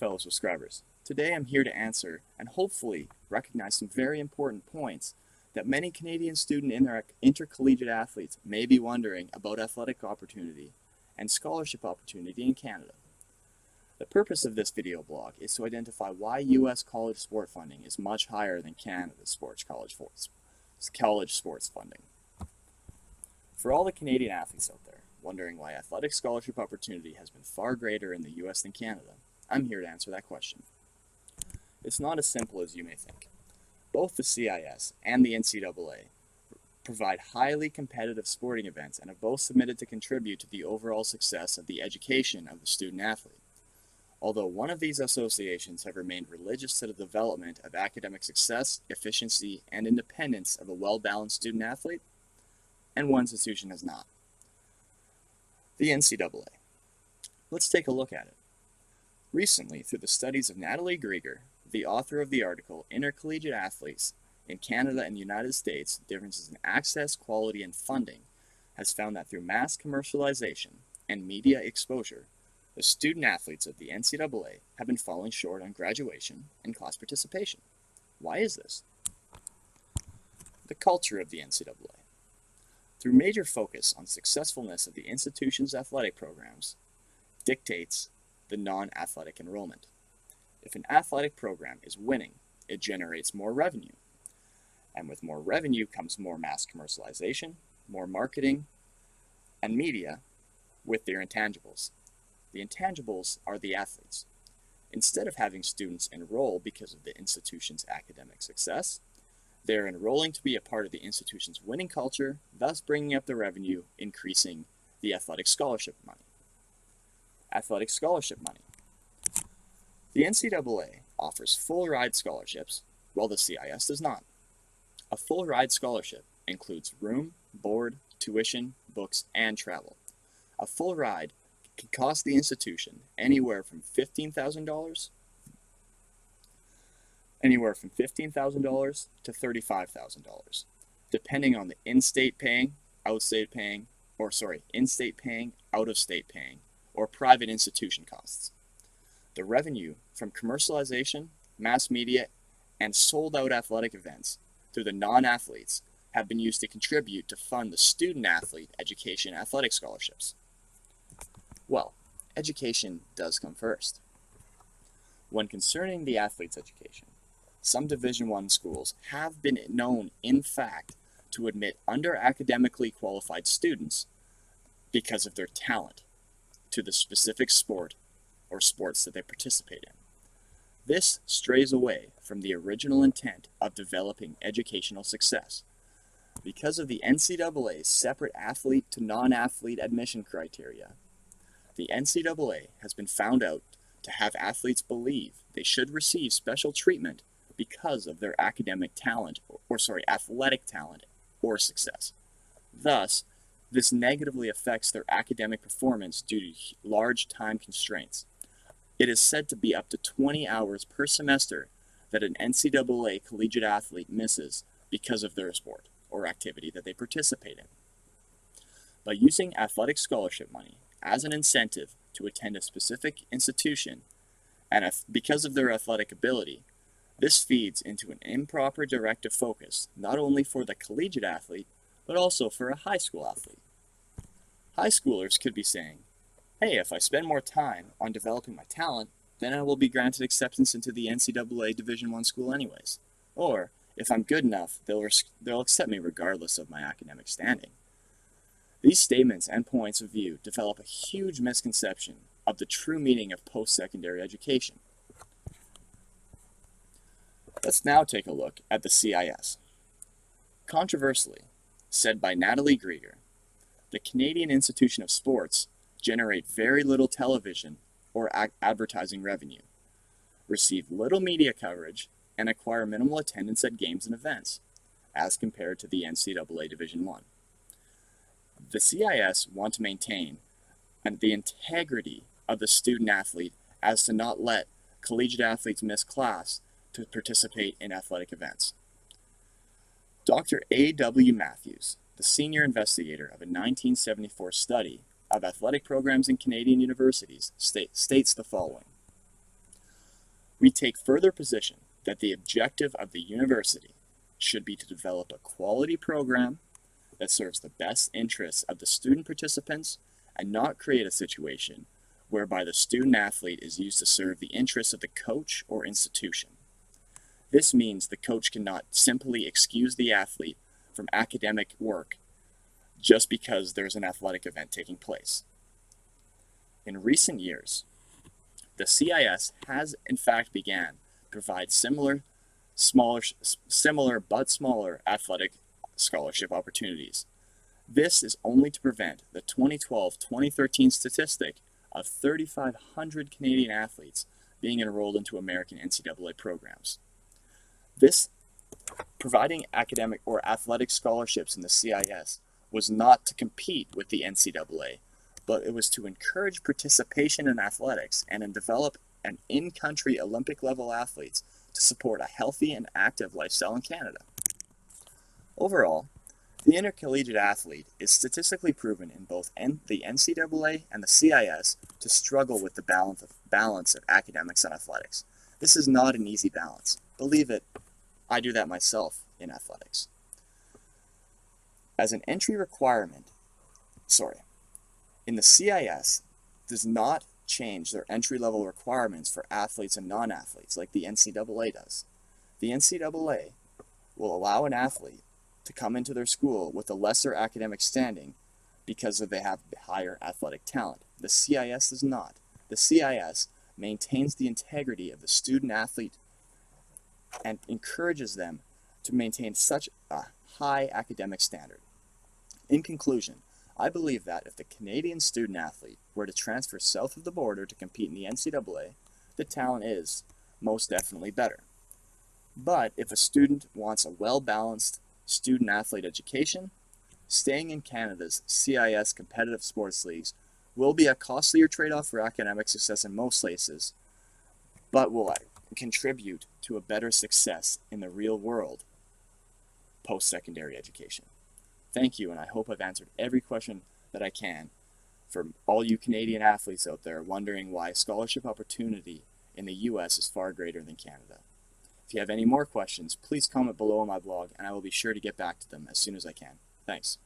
fellow subscribers. Today I'm here to answer and hopefully recognize some very important points that many Canadian student intercollegiate athletes may be wondering about athletic opportunity and scholarship opportunity in Canada. The purpose of this video blog is to identify why U.S. college sport funding is much higher than Canada's college sports funding. For all the Canadian athletes out there wondering why athletic scholarship opportunity has been far greater in the U.S. than Canada, I'm here to answer that question. It's not as simple as you may think. Both the CIS and the NCAA provide highly competitive sporting events and have both submitted to contribute to the overall success of the education of the student athlete. Although one of these associations have remained religious to the development of academic success, efficiency, and independence of a well-balanced student athlete, and one institution has not. The NCAA. Let's take a look at it. Recently, through the studies of Natalie Grieger, the author of the article Intercollegiate Athletes in Canada and the United States, Differences in Access, Quality, and Funding, has found that through mass commercialization and media exposure, the student athletes of the NCAA have been falling short on graduation and class participation. Why is this? The culture of the NCAA. Through major focus on successfulness of the institution's athletic programs, dictates the non-athletic enrollment. If an athletic program is winning, it generates more revenue. And with more revenue comes more mass commercialization, more marketing, and media with their intangibles. The intangibles are the athletes. Instead of having students enroll because of the institution's academic success, they're enrolling to be a part of the institution's winning culture, thus bringing up the revenue, increasing the athletic scholarship money. Athletic scholarship money. The NCAA offers full ride scholarships, while the CIS does not. A full ride scholarship includes room, board, tuition, books, and travel. A full ride can cost the institution anywhere from $15,000 to $35,000, depending on the in-state paying, out-of-state paying, or private institution costs. The revenue from commercialization, mass media, and sold-out athletic events through the non-athletes have been used to contribute to fund the student-athlete education athletic scholarships. Well, education does come first. When concerning the athlete's education, some Division I schools have been known, in fact, to admit under-academically qualified students because of their talent to the specific sport or sports that they participate in. This strays away from the original intent of developing educational success. Because of the NCAA's separate athlete to non-athlete admission criteria, the NCAA has been found out to have athletes believe they should receive special treatment because of their athletic talent or success. Thus, this negatively affects their academic performance due to large time constraints. It is said to be up to 20 hours per semester that an NCAA collegiate athlete misses because of their sport or activity that they participate in. By using athletic scholarship money as an incentive to attend a specific institution, and because of their athletic ability, this feeds into an improper directive focus, not only for the collegiate athlete, but also for a high school athlete. High schoolers could be saying, hey, if I spend more time on developing my talent, then I will be granted acceptance into the NCAA Division I school anyways. Or, if I'm good enough, they'll accept me regardless of my academic standing. These statements and points of view develop a huge misconception of the true meaning of post-secondary education. Let's now take a look at the CIS. Controversially, said by Natalie Grieger, the Canadian Institution of Sports generate very little television or advertising revenue, receive little media coverage, and acquire minimal attendance at games and events, as compared to the NCAA Division I. The CIS want to maintain the integrity of the student athlete as to not let collegiate athletes miss class to participate in athletic events. Dr. A.W. Matthews, the senior investigator of a 1974 study of athletic programs in Canadian universities, states the following. We take further position that the objective of the university should be to develop a quality program that serves the best interests of the student participants and not create a situation whereby the student athlete is used to serve the interests of the coach or institution. This means the coach cannot simply excuse the athlete from academic work just because there's an athletic event taking place. In recent years, the CIS has in fact began to provide similar but smaller athletic scholarship opportunities. This is only to prevent the 2012-2013 statistic of 3,500 Canadian athletes being enrolled into American NCAA programs. This providing academic or athletic scholarships in the CIS was not to compete with the NCAA, but it was to encourage participation in athletics and develop an in-country Olympic-level athletes to support a healthy and active lifestyle in Canada. Overall, the intercollegiate athlete is statistically proven in both the NCAA and the CIS to struggle with the balance of academics and athletics. This is not an easy balance. Believe it, I do that myself in athletics. As an entry requirement, in the CIS does not change their entry-level requirements for athletes and non-athletes like the NCAA does. The NCAA will allow an athlete to come into their school with a lesser academic standing because they have higher athletic talent. The CIS does not. The CIS maintains the integrity of the student athlete and encourages them to maintain such a high academic standard. In conclusion, I believe that if the Canadian student athlete were to transfer south of the border to compete in the NCAA, the talent is most definitely better. But if a student wants a well-balanced student athlete education, staying in Canada's CIS competitive sports leagues will be a costlier trade-off for academic success in most places, but will contribute to a better success in the real world post-secondary education. Thank you, and I hope I've answered every question that I can for all you Canadian athletes out there wondering why scholarship opportunity in the US is far greater than Canada. If you have any more questions, please comment below on my blog, and I will be sure to get back to them as soon as I can. Thanks.